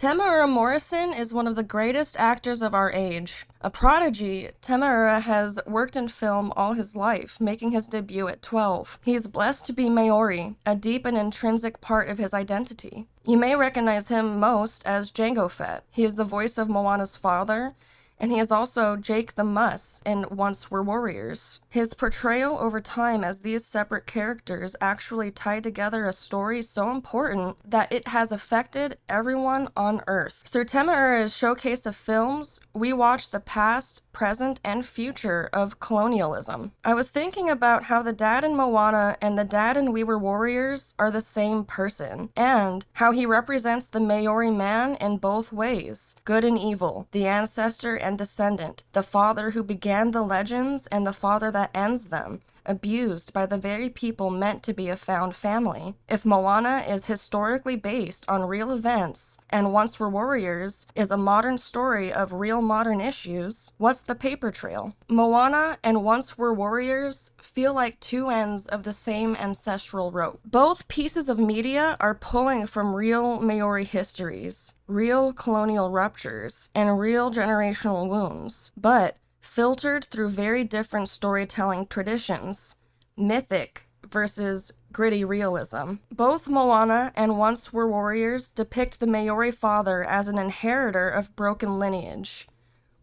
Temuera Morrison is one of the greatest actors of our age. A prodigy, Temuera has worked in film all his life, making his debut at 12. He is blessed to be Maori, a deep and intrinsic part of his identity. You may recognize him most as Jango Fett. He is the voice of Moana's father, and he is also Jake the Muss in Once Were Warriors. His portrayal over time as these separate characters actually tie together a story so important that it has affected everyone on Earth. Through Temuera's showcase of films, we watch the past, present, and future of colonialism. I was thinking about how the dad in Moana and the dad in We Were Warriors are the same person, and how he represents the Maori man in both ways, good and evil, the ancestor and descendant, the father who began the legends and the father that ends them, abused by the very people meant to be a found family. If Moana is historically based on real events, and Once Were Warriors is a modern story of real modern issues, what's the paper trail? Moana and Once Were Warriors feel like two ends of the same ancestral rope. Both pieces of media are pulling from real Maori histories, real colonial ruptures, and real generational wounds, but filtered through very different storytelling traditions, mythic versus gritty realism. Both Moana and Once Were Warriors depict the Maori father as an inheritor of broken lineage,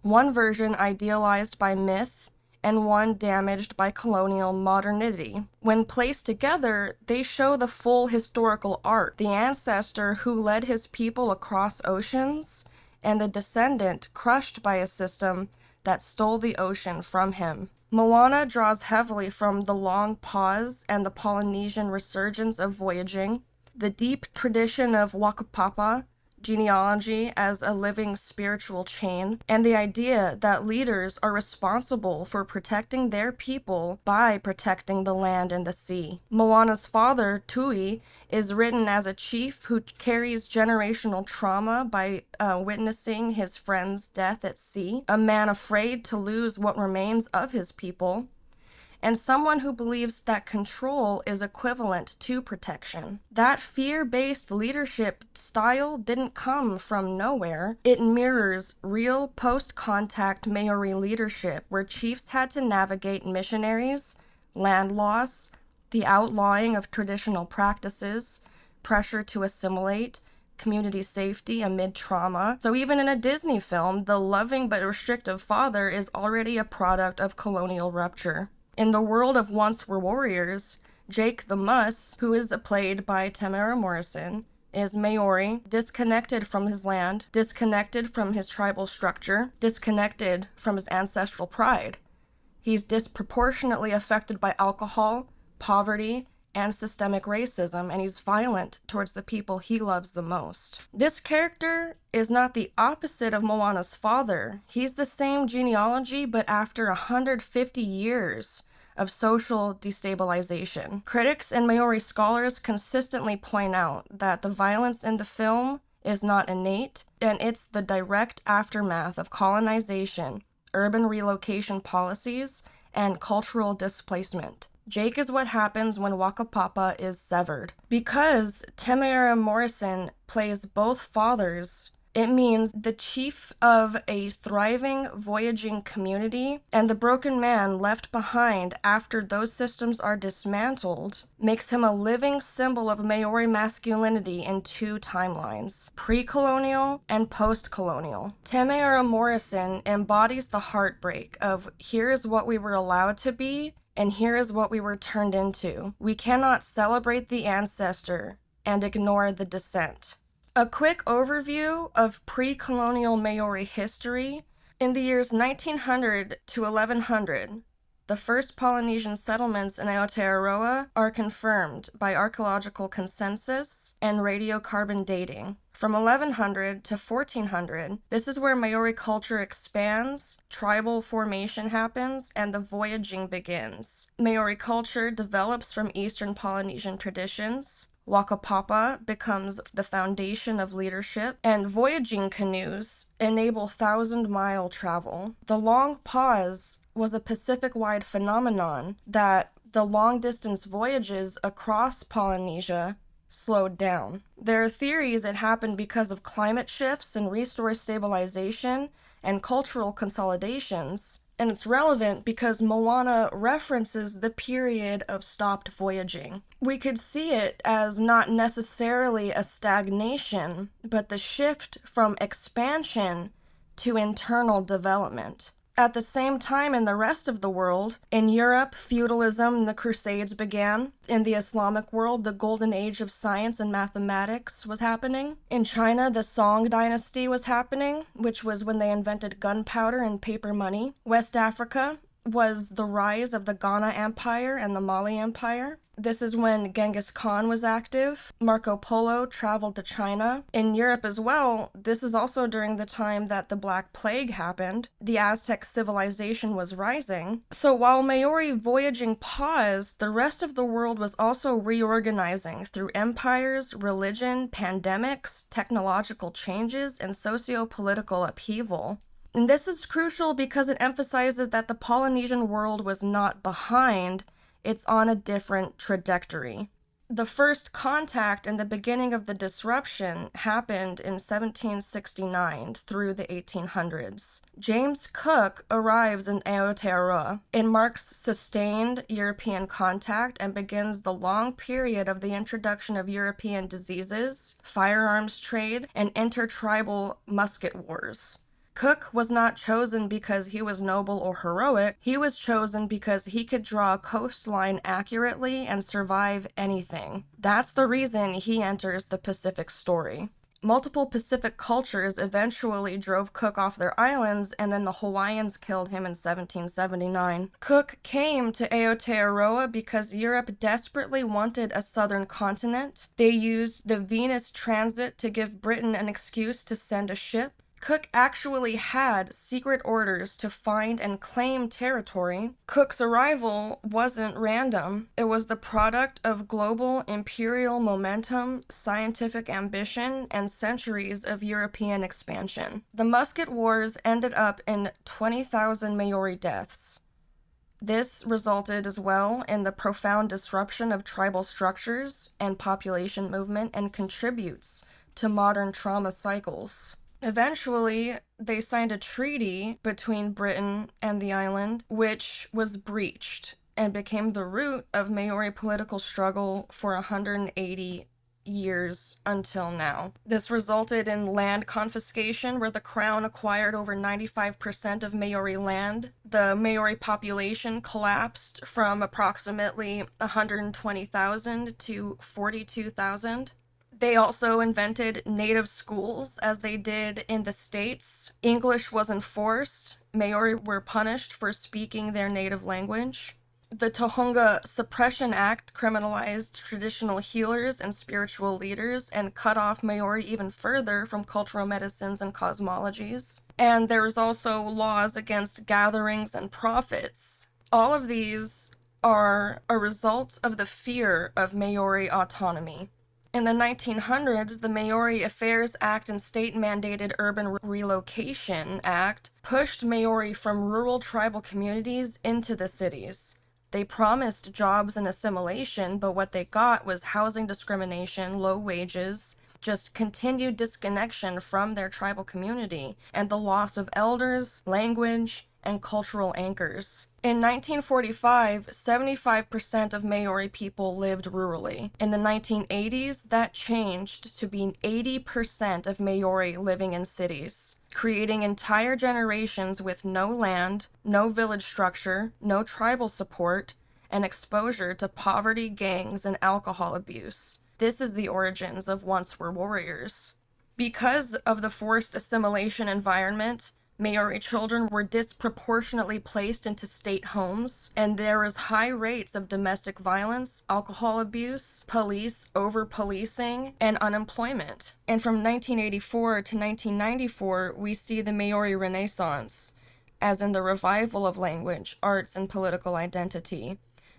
one version idealized by myth and one damaged by colonial modernity. When placed together, they show the full historical arc, the ancestor who led his people across oceans, and the descendant crushed by a system that stole the ocean from him. Moana draws heavily from the long pause and the Polynesian resurgence of voyaging, the deep tradition of Wakapapa, genealogy as a living spiritual chain, and the idea that leaders are responsible for protecting their people by protecting the land and the sea. Moana's father, Tui, is written as a chief who carries generational trauma by witnessing his friend's death at sea, a man afraid to lose what remains of his people, and someone who believes that control is equivalent to protection. That fear-based leadership style didn't come from nowhere. It mirrors real post-contact Maori leadership where chiefs had to navigate missionaries, land loss, the outlawing of traditional practices, pressure to assimilate, community safety amid trauma. So even in a Disney film, the loving but restrictive father is already a product of colonial rupture. In the world of Once Were Warriors, Jake the Muss, who is played by Temuera Morrison, is Maori, disconnected from his land, disconnected from his tribal structure, disconnected from his ancestral pride. He's disproportionately affected by alcohol, poverty, and systemic racism, and he's violent towards the people he loves the most. This character is not the opposite of Moana's father. He's the same genealogy, but after 150 years of social destabilization. Critics and Maori scholars consistently point out that the violence in the film is not innate, and it's the direct aftermath of colonization, urban relocation policies, and cultural displacement. Jake is what happens when Wakapapa is severed. Because Temuera Morrison plays both fathers, it means the chief of a thriving, voyaging community and the broken man left behind after those systems are dismantled makes him a living symbol of Maori masculinity in two timelines, pre-colonial and post-colonial. Temuera Morrison embodies the heartbreak of here is what we were allowed to be, and here is what we were turned into. We cannot celebrate the ancestor and ignore the descent. A quick overview of pre-colonial Maori history. In the years 1900 to 1100, the first Polynesian settlements in Aotearoa are confirmed by archaeological consensus and radiocarbon dating. From 1100 to 1400, this is where Maori culture expands, tribal formation happens, and the voyaging begins. Maori culture develops from Eastern Polynesian traditions. Wakapapa becomes the foundation of leadership, and voyaging canoes enable 1,000-mile travel. The long pause was a Pacific-wide phenomenon that the long-distance voyages across Polynesia slowed down. There are theories it happened because of climate shifts and resource stabilization and cultural consolidations, and it's relevant because Moana references the period of stopped voyaging. We could see it as not necessarily a stagnation, but the shift from expansion to internal development. At the same time, in the rest of the world, in Europe, feudalism and the Crusades began. In the Islamic world, the golden age of science and mathematics was happening. In China, the Song dynasty was happening, which was when they invented gunpowder and paper money. West Africa was the rise of the Ghana Empire and the Mali Empire. This is when Genghis Khan was active. Marco Polo traveled to China. In Europe as well, this is also during the time that the Black Plague happened. The Aztec civilization was rising. So while Maori voyaging paused, the rest of the world was also reorganizing through empires, religion, pandemics, technological changes, and socio-political upheaval. And this is crucial because it emphasizes that the Polynesian world was not behind, it's on a different trajectory. The first contact and the beginning of the disruption happened in 1769 through the 1800s. James Cook arrives in Aotearoa. It marks sustained European contact and begins the long period of the introduction of European diseases, firearms trade, and intertribal musket wars. Cook was not chosen because he was noble or heroic. He was chosen because he could draw a coastline accurately and survive anything. That's the reason he enters the Pacific story. Multiple Pacific cultures eventually drove Cook off their islands, and then the Hawaiians killed him in 1779. Cook came to Aotearoa because Europe desperately wanted a southern continent. They used the Venus transit to give Britain an excuse to send a ship. Cook actually had secret orders to find and claim territory. Cook's arrival wasn't random. It was the product of global imperial momentum, scientific ambition, and centuries of European expansion. The Musket Wars ended up in 20,000 Maori deaths. This resulted as well in the profound disruption of tribal structures and population movement and contributes to modern trauma cycles. Eventually, they signed a treaty between Britain and the island, which was breached and became the root of Maori political struggle for 180 years until now. This resulted in land confiscation, where the crown acquired over 95% of Maori land. The Maori population collapsed from approximately 120,000 to 42,000. They also invented native schools, as they did in the States. English was enforced. Maori were punished for speaking their native language. The Tohunga Suppression Act criminalized traditional healers and spiritual leaders and cut off Maori even further from cultural medicines and cosmologies. And there's also laws against gatherings and profits. All of these are a result of the fear of Maori autonomy. In the 1900s, the Maori Affairs Act and state-mandated Urban Relocation Act pushed Maori from rural tribal communities into the cities. They promised jobs and assimilation, but what they got was housing discrimination, low wages, just continued disconnection from their tribal community, and the loss of elders, language, and cultural anchors. In 1945, 75% of Maori people lived rurally. In the 1980s, that changed to being 80% of Maori living in cities, creating entire generations with no land, no village structure, no tribal support, and exposure to poverty, gangs, and alcohol abuse. This is the origins of Once Were Warriors. Because of the forced assimilation environment, Maori children were disproportionately placed into state homes, and there was high rates of domestic violence, alcohol abuse, police over-policing, and unemployment. And from 1984 to 1994, we see the Maori Renaissance, as in the revival of language, arts, and political identity.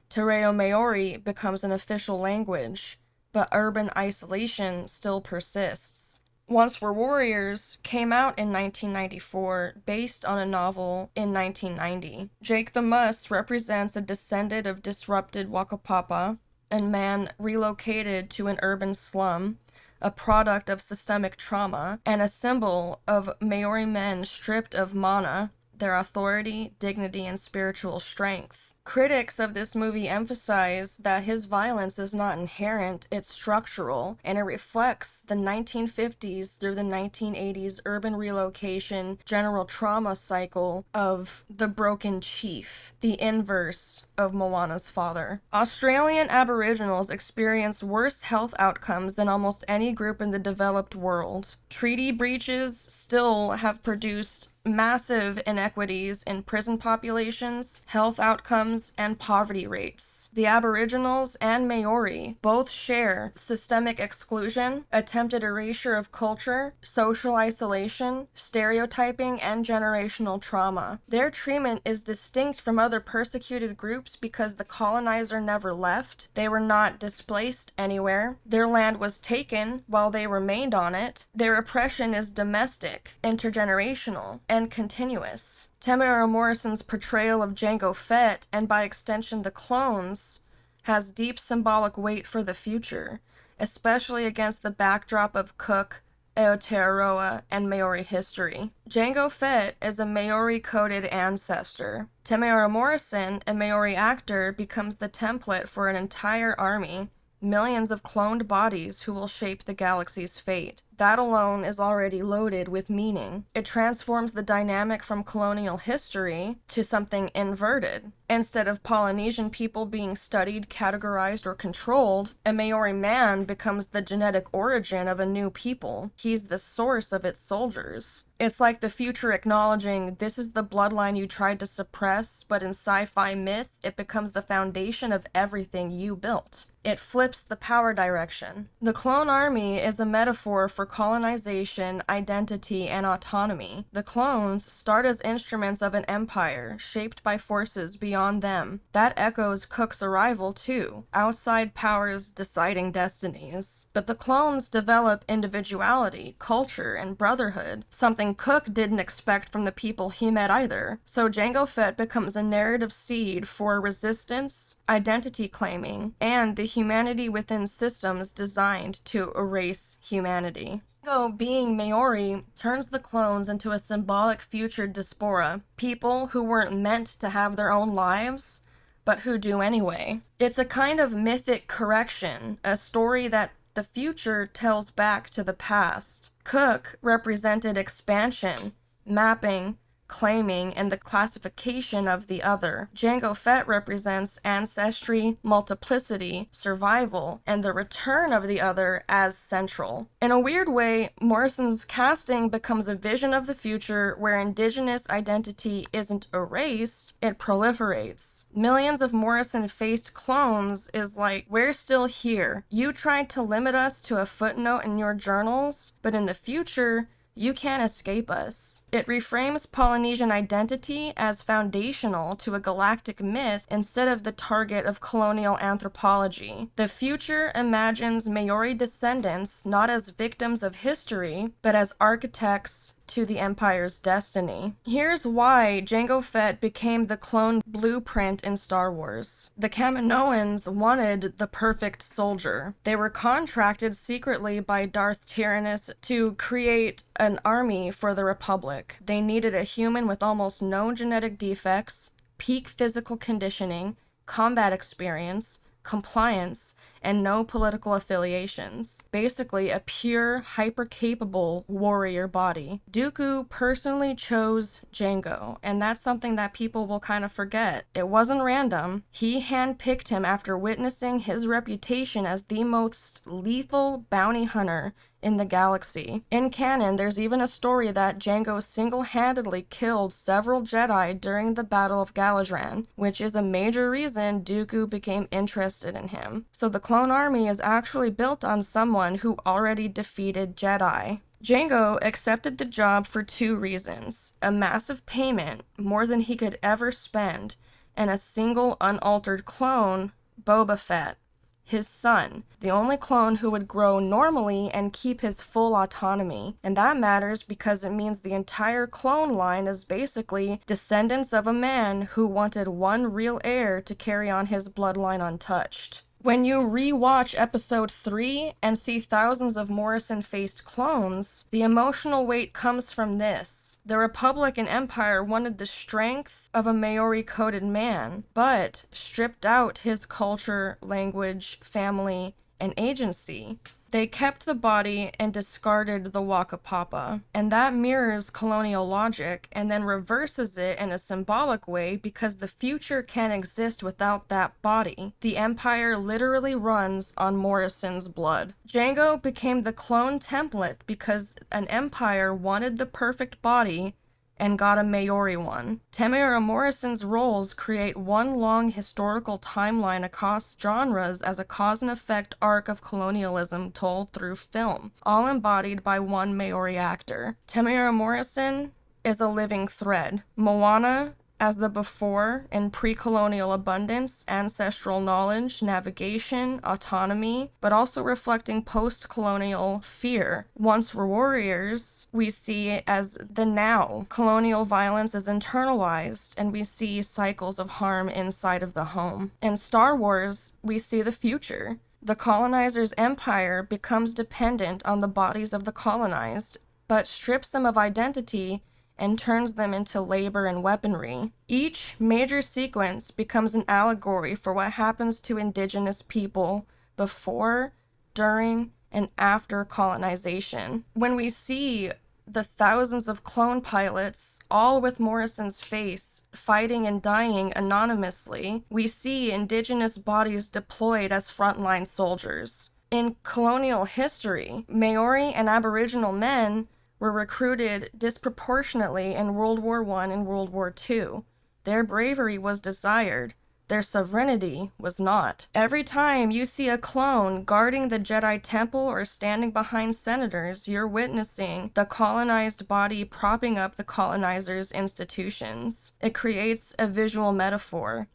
Te Reo Maori becomes an official language, but urban isolation still persists. Once Were Warriors came out in 1994, based on a novel in 1990. Jake the Muss represents a descendant of disrupted Wakapapa, and man relocated to an urban slum, a product of systemic trauma, and a symbol of Maori men stripped of mana, their authority, dignity, and spiritual strength. Critics of this movie emphasize that his violence is not inherent, it's structural, and it reflects the 1950s through the 1980s urban relocation general trauma cycle of the broken chief, the inverse of Moana's father. Australian Aboriginals experience worse health outcomes than almost any group in the developed world. Treaty breaches still have produced massive inequities in prison populations, health outcomes, and poverty rates. The Aboriginals and Maori both share systemic exclusion, attempted erasure of culture, social isolation, stereotyping, and generational trauma. Their treatment is distinct from other persecuted groups because the colonizer never left, they were not displaced anywhere, their land was taken while they remained on it, their oppression is domestic, intergenerational, and continuous. Temuera Morrison's portrayal of Jango Fett, and by extension the clones, has deep symbolic weight for the future, especially against the backdrop of Cook, Aotearoa, and Maori history. Jango Fett is a Maori-coded ancestor. Temuera Morrison, a Maori actor, becomes the template for an entire army, millions of cloned bodies who will shape the galaxy's fate. That alone is already loaded with meaning. It transforms the dynamic from colonial history to something inverted. Instead of Polynesian people being studied, categorized, or controlled, a Maori man becomes the genetic origin of a new people. He's the source of its soldiers. It's like the future acknowledging this is the bloodline you tried to suppress, but in sci-fi myth, it becomes the foundation of everything you built. It flips the power direction. The clone army is a metaphor for colonization, identity, and autonomy. The clones start as instruments of an empire, shaped by forces beyond them. That echoes Cook's arrival too, outside powers deciding destinies. But the clones develop individuality, culture, and brotherhood, something Cook didn't expect from the people he met either. So Jango Fett becomes a narrative seed for resistance, identity claiming, and the humanity within systems designed to erase humanity. Jango, being Maori, turns the clones into a symbolic future diaspora, people who weren't meant to have their own lives, but who do anyway. It's a kind of mythic correction, a story that the future tells back to the past. Cook represented expansion, mapping, claiming, and the classification of the other. Jango Fett represents ancestry, multiplicity, survival, and the return of the other as central. In a weird way, Morrison's casting becomes a vision of the future where indigenous identity isn't erased, it proliferates. Millions of Morrison-faced clones is like, we're still here. You tried to limit us to a footnote in your journals, but in the future, you can't escape us. It reframes Polynesian identity as foundational to a galactic myth instead of the target of colonial anthropology. The future imagines Maori descendants not as victims of history, but as architects to the Empire's destiny. Here's why Jango Fett became the clone blueprint in Star Wars. The Kaminoans wanted the perfect soldier. They were contracted secretly by Darth Tyrannus to create an army for the Republic. They needed a human with almost no genetic defects, peak physical conditioning, combat experience, compliance, and no political affiliations. Basically, a pure, hyper-capable warrior body. Dooku personally chose Jango, and that's something that people will kind of forget. It wasn't random. He handpicked him after witnessing his reputation as the most lethal bounty hunter in the galaxy. In canon, there's even a story that Jango single-handedly killed several Jedi during the Battle of Galadran, which is a major reason Dooku became interested in him. So the clone army is actually built on someone who already defeated Jedi. Jango accepted the job for two reasons: a massive payment, more than he could ever spend, and a single unaltered clone, Boba Fett, his son, the only clone who would grow normally and keep his full autonomy. And that matters because it means the entire clone line is basically descendants of a man who wanted one real heir to carry on his bloodline untouched. When you re-watch episode 3 and see thousands of Morrison-faced clones, the emotional weight comes from this. The Republic and Empire wanted the strength of a Maori-coded man, but stripped out his culture, language, family, and agency. They kept the body and discarded the Waka Papa, and that mirrors colonial logic and then reverses it in a symbolic way because the future can't exist without that body. The Empire literally runs on Morrison's blood. Django became the clone template because an Empire wanted the perfect body and got a Maori one. Temuera Morrison's roles create one long historical timeline across genres as a cause and effect arc of colonialism told through film, all embodied by one Maori actor. Temuera Morrison is a living thread. Moana as the before in pre-colonial abundance, ancestral knowledge, navigation, autonomy, but also reflecting post-colonial fear. Once we're warriors, we see as the now. Colonial violence is internalized, and we see cycles of harm inside of the home. In Star Wars, we see the future. The colonizer's empire becomes dependent on the bodies of the colonized, but strips them of identity and turns them into labor and weaponry. Each major sequence becomes an allegory for what happens to indigenous people before, during, and after colonization. When we see the thousands of clone pilots, all with Morrison's face, fighting and dying anonymously, we see indigenous bodies deployed as frontline soldiers. In colonial history, Maori and Aboriginal men were recruited disproportionately in World War I and World War II. Their bravery was desired. Their sovereignty was not. Every time you see a clone guarding the Jedi Temple or standing behind senators, you're witnessing the colonized body propping up the colonizer's institutions. It creates a visual metaphor.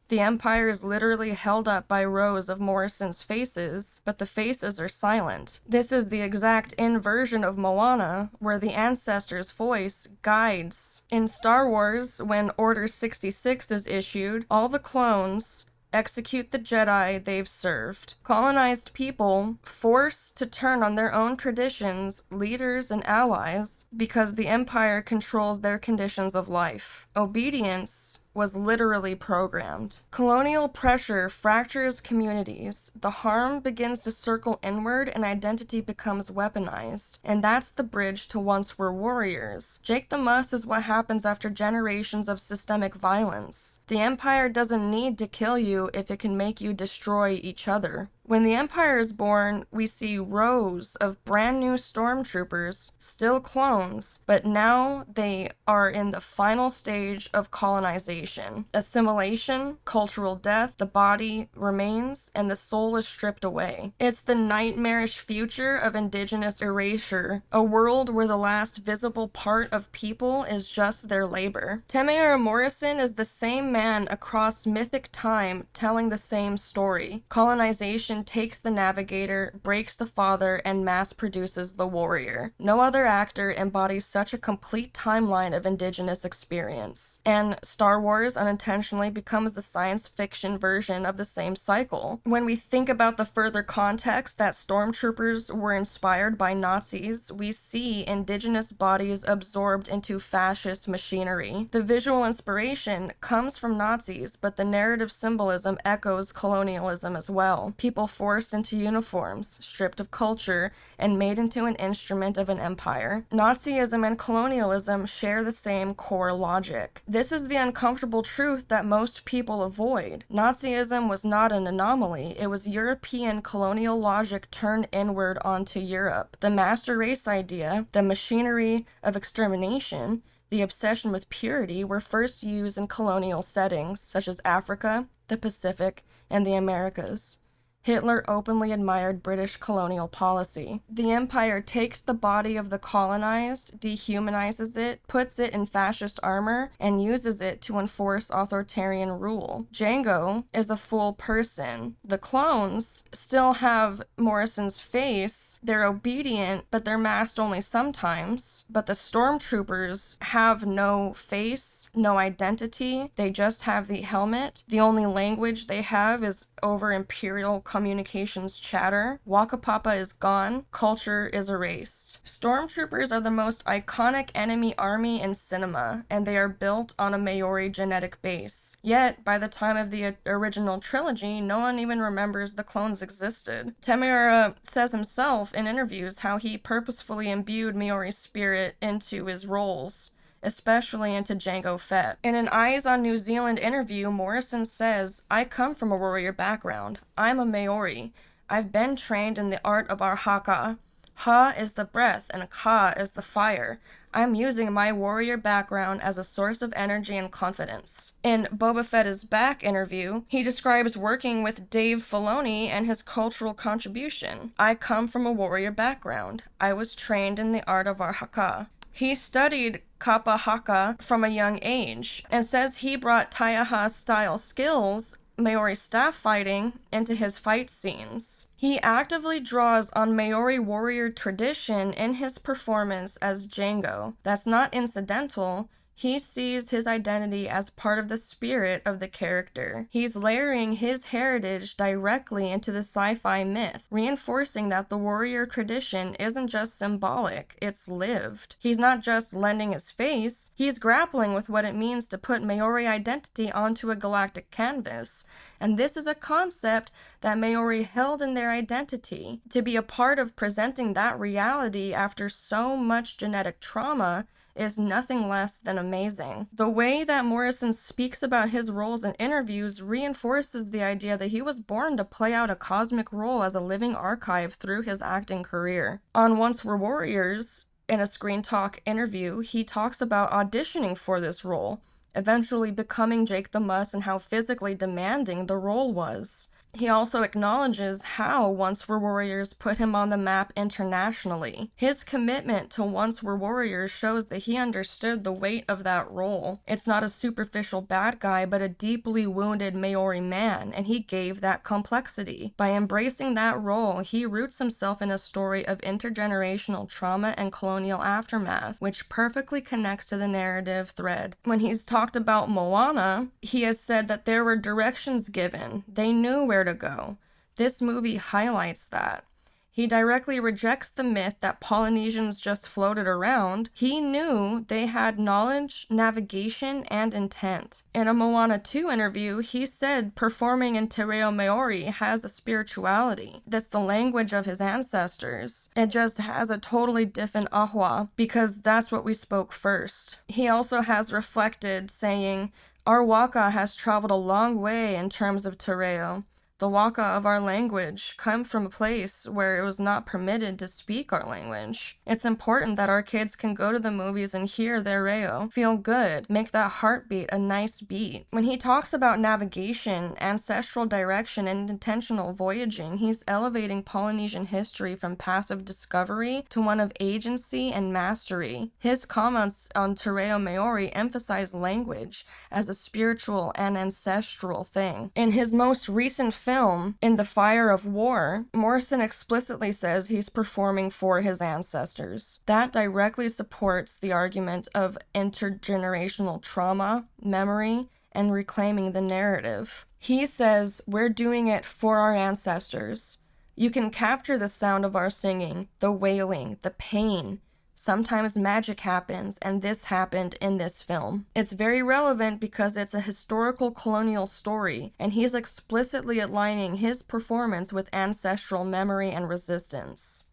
The Empire is literally held up by rows of Morrison's faces, but the faces are silent. This is the exact inversion of Moana, where the ancestor's voice guides. In Star Wars, when Order 66 is issued, all the clones execute the Jedi they've served. Colonized people forced to turn on their own traditions, leaders, and allies because the Empire controls their conditions of life. Obedience was literally programmed. Colonial pressure fractures communities. The harm begins to circle inward and identity becomes weaponized. And that's the bridge to once we're warriors. Jake the Muss is what happens after generations of systemic violence. The Empire doesn't need to kill you if it can make you destroy each other. When the Empire is born, we see rows of brand new stormtroopers, still clones, but now they are in the final stage of colonization. Assimilation, cultural death, the body remains, and the soul is stripped away. It's the nightmarish future of indigenous erasure, a world where the last visible part of people is just their labor. Temuera Morrison is the same man across mythic time telling the same story. Colonization takes the navigator, breaks the father, and mass produces the warrior. No other actor embodies such a complete timeline of indigenous experience. And Star Wars unintentionally becomes the science fiction version of the same cycle. When we think about the further context that stormtroopers were inspired by Nazis, we see indigenous bodies absorbed into fascist machinery. The visual inspiration comes from Nazis, but the narrative symbolism echoes colonialism as well. People forced into uniforms, stripped of culture, and made into an instrument of an empire. Nazism and colonialism share the same core logic. This is the uncomfortable truth that most people avoid. Nazism was not an anomaly. It was European colonial logic turned inward onto Europe. The master race idea, the machinery of extermination, the obsession with purity were first used in colonial settings, such as Africa, the Pacific, and the Americas. Hitler openly admired British colonial policy. The empire takes the body of the colonized, dehumanizes it, puts it in fascist armor, and uses it to enforce authoritarian rule. Django is a full person. The clones still have Morrison's face. They're obedient, but they're masked only sometimes. But the stormtroopers have no face, no identity. They just have the helmet. The only language they have is over Imperial communications chatter. Waka Papa is gone. Culture is erased. Stormtroopers are the most iconic enemy army in cinema, and they are built on a Maori genetic base. Yet, by the time of the original trilogy, no one even remembers the clones existed. Temuera says himself in interviews how he purposefully imbued Maori's spirit into his roles, especially into Jango Fett. In an Eyes on New Zealand interview, Morrison says, "I come from a warrior background. I'm a Maori. I've been trained in the art of our haka. Ha is the breath and ka is the fire. I'm using my warrior background as a source of energy and confidence." In Boba Fett is Back interview, he describes working with Dave Filoni and his cultural contribution. "I come from a warrior background. I was trained in the art of our haka." He studied Kappa Haka from a young age and says he brought Taiaha-style skills, Maori staff fighting, into his fight scenes. He actively draws on Maori warrior tradition in his performance as Django. That's not incidental. He sees his identity as part of the spirit of the character. He's layering his heritage directly into the sci-fi myth, reinforcing that the warrior tradition isn't just symbolic, it's lived. He's not just lending his face, he's grappling with what it means to put Maori identity onto a galactic canvas. And this is a concept that Maori held in their identity. To be a part of presenting that reality after so much genetic trauma is nothing less than amazing. The way that Morrison speaks about his roles in interviews reinforces the idea that he was born to play out a cosmic role as a living archive through his acting career. On Once We're Warriors, in a Screen Talk interview, he talks about auditioning for this role, eventually becoming Jake the Muss, and how physically demanding the role was. He also acknowledges how Once We're Warriors put him on the map internationally. His commitment to Once We're Warriors shows that he understood the weight of that role. It's not a superficial bad guy, but a deeply wounded Maori man, and he gave that complexity. By embracing that role, he roots himself in a story of intergenerational trauma and colonial aftermath, which perfectly connects to the narrative thread. When he's talked about Moana, he has said that there were directions given. They knew where to go. This movie highlights that. He directly rejects the myth that Polynesians just floated around. He knew they had knowledge, navigation, and intent. In a Moana 2 interview, he said performing in Te Reo Maori has a spirituality. That's the language of his ancestors. It just has a totally different ahua, because that's what we spoke first. He also has reflected, saying, "Our waka has traveled a long way in terms of Te Reo. The waka of our language come from a place where it was not permitted to speak our language. It's important that our kids can go to the movies and hear their reo, feel good, make that heartbeat a nice beat." When he talks about navigation, ancestral direction, and intentional voyaging, he's elevating Polynesian history from passive discovery to one of agency and mastery. His comments on Te Reo Maori emphasize language as a spiritual and ancestral thing. In his most recent film, In the Fire of War, Morrison explicitly says he's performing for his ancestors. That directly supports the argument of intergenerational trauma, memory, and reclaiming the narrative. He says, "We're doing it for our ancestors. You can capture the sound of our singing, the wailing, the pain. Sometimes magic happens, and this happened in this film." It's very relevant because it's a historical colonial story, and he's explicitly aligning his performance with ancestral memory and resistance.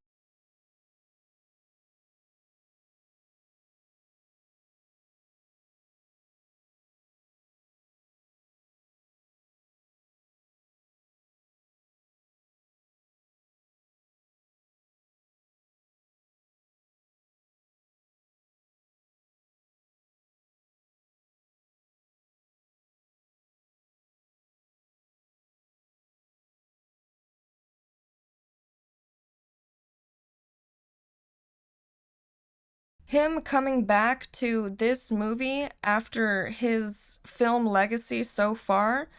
Him coming back to this movie after his film legacy so far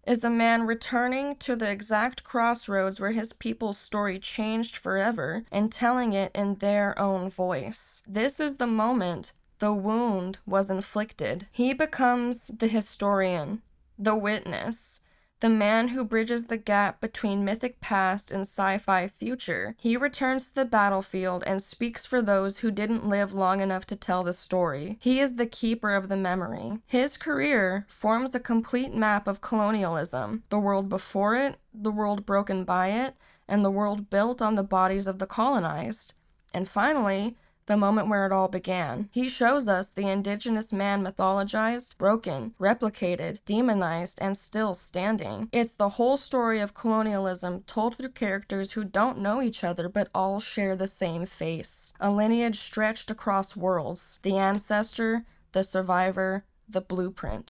is a man returning to the exact crossroads where his people's story changed forever and telling it in their own voice. This is the moment the wound was inflicted. He becomes the historian, the witness, the man who bridges the gap between mythic past and sci-fi future. He returns to the battlefield and speaks for those who didn't live long enough to tell the story. He is the keeper of the memory. His career forms a complete map of colonialism, the world before it, the world broken by it, and the world built on the bodies of the colonized. And finally, the moment where it all began. He shows us the indigenous man mythologized, broken, replicated, demonized, and still standing. It's the whole story of colonialism told through characters who don't know each other but all share the same face. A lineage stretched across worlds. The ancestor, the survivor, the blueprint.